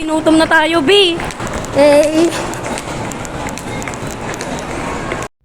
Ginutom na tayo, B.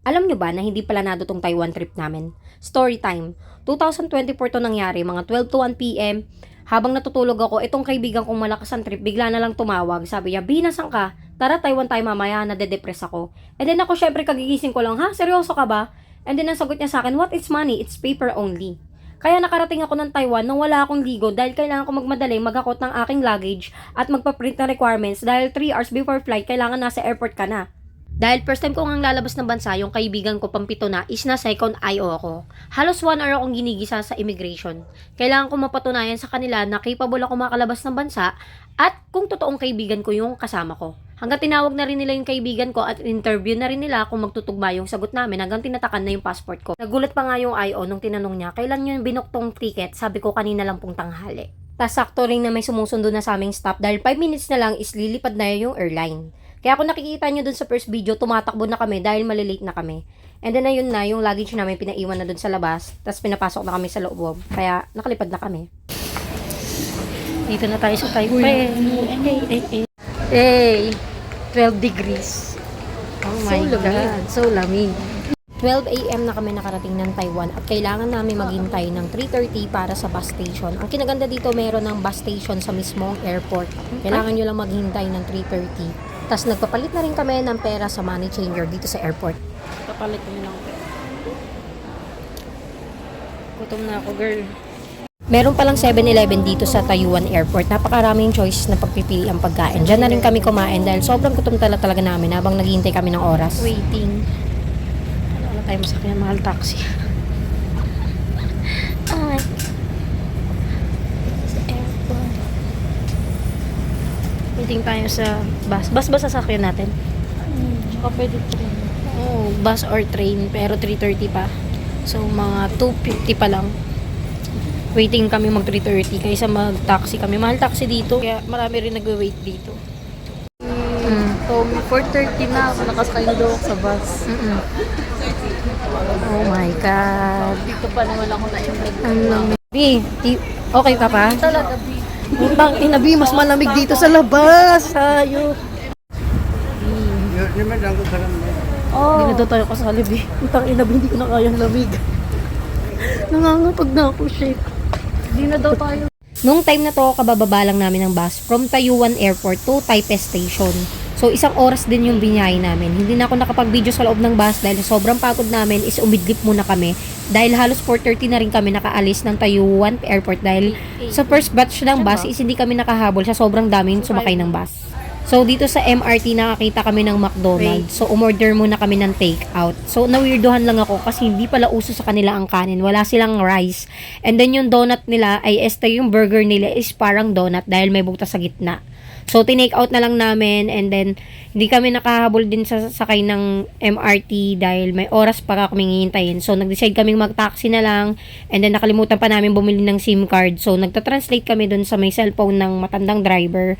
Alam nyo ba na hindi planado tong Taiwan trip namin? Story time. 2024 to nangyari, mga 12 to 1 p.m. Habang natutulog ako, itong kaibigan kong malakas ang trip, bigla na lang tumawag. Sabi niya, "Binasan ka? Tara, Taiwan tayo mamaya, nade-depress ako." And then ako, syempre, kagigising ko lang, "Ha? Seryoso ka ba?" And then ang sagot niya sa akin, "What is money? It's paper only." Kaya nakarating ako ng Taiwan nung wala akong ligo dahil kailangan ko magmadali, maghakot ng aking luggage at magpa-print ng requirements dahil 3 hours before flight, kailangan nasa airport ka na. Dahil first time ko ngang lalabas ng bansa, yung kaibigan ko pampito na is na second IO ako. Halos 1 hour akong ginigisa sa immigration. Kailangan ko mapatunayan sa kanila na capable ako makalabas ng bansa at kung totoong kaibigan ko yung kasama ko. Hanggang tinawag na rin nila yung kaibigan ko at interview na rin nila kung magtutugma yung sagot namin hanggang tinatakan na yung passport ko. Nagulat pa nga yung IO nung tinanong niya, "Kailan yung binuktong ticket?" Sabi ko, "Kanina lang pong tanghali." Tas sakto rin na may sumusundo na sa aming stop dahil 5 minutes na lang is lilipad na yung airline. Kaya kung nakikita nyo dun sa first video, tumatakbo na kami dahil malilate na kami. And then ayun na, yung luggage namin pinaiwan na dun sa labas, tapos pinapasok na kami sa loob. Kaya nakalipad na kami. Dito na tayo sa Taipei. Hey, 12 degrees. Oh my God, so lamig. 12 a.m. na kami nakarating ng Taiwan at kailangan namin maghintay ng 3:30 para sa bus station. Ang kinaganda dito, meron ng bus station sa mismong airport. Kailangan nyo lang maghintay ng 3:30. Tapos nagpapalit na rin kami ng pera sa money changer dito sa airport. Papalit kami ng pera. Gutom na ako, girl. Meron palang 7-Eleven dito sa Taiyuan Airport. Napakaraming choices na pagpipili ang pagkain. Diyan na rin kami kumain dahil sobrang gutom talaga namin habang naghihintay kami ng oras. Waiting. Wala tayo masakyan, mahal taxi. Oh my God. Waiting tayo sa bus. Bus ba sasakyan natin? Tsaka pwede train. Oh, bus or train. Pero 3:30 pa. So, mga 2:50 pa lang. Waiting kami mag 3:30 kaysa mag-taxi kami. Mahal taxi dito. Kaya marami rin nag-wait dito. So, 4:30 na ako nakasakay na daw ako sa bus. Oh my God. Dito pa naman ako na-impreg. Okay ka pa? Talaga, B. Utang inabi, mas malamig dito sa labas. Hayop. Hindi na daw tayo kasali, B. Utang inabi, hindi ko na kayang lamig. Nangangapag na ako, shit. Hindi na daw tayo. Nung time na to, kabababa lang namin ng bus from Taiyuan Airport to Taipei Station. So, 1 oras din yung binyay namin. Hindi na ako nakapag-video sa loob ng bus dahil sobrang pagod namin is umidlip muna kami. Dahil halos 4:30 na rin kami nakaalis ng Taiyuan Airport dahil sa first batch ng bus is hindi kami nakahabol sa sobrang daming sumakay ng bus. So, dito sa MRT nakakita kami ng McDonald's. So, umorder muna kami ng take-out. So, nawirdohan lang ako kasi hindi pala uso sa kanila ang kanin. Wala silang rice. And then, yung donut nila ay yung burger nila is parang donut dahil may butas sa gitna. So, tinake out na lang namin and then, hindi kami nakahabol din sa sakay ng MRT dahil may oras pa kami hihintayin. So, nag-decide kaming mag-taxi na lang and then nakalimutan pa namin bumili ng SIM card. So, nagta-translate kami dun sa may cellphone ng matandang driver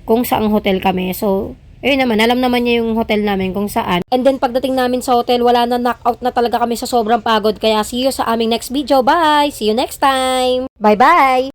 kung saang hotel kami. So, ayun naman, alam naman niya yung hotel namin kung saan. And then, pagdating namin sa hotel, wala na, knockout na talaga kami sa sobrang pagod. Kaya, see you sa aming next video. Bye! See you next time! Bye-bye!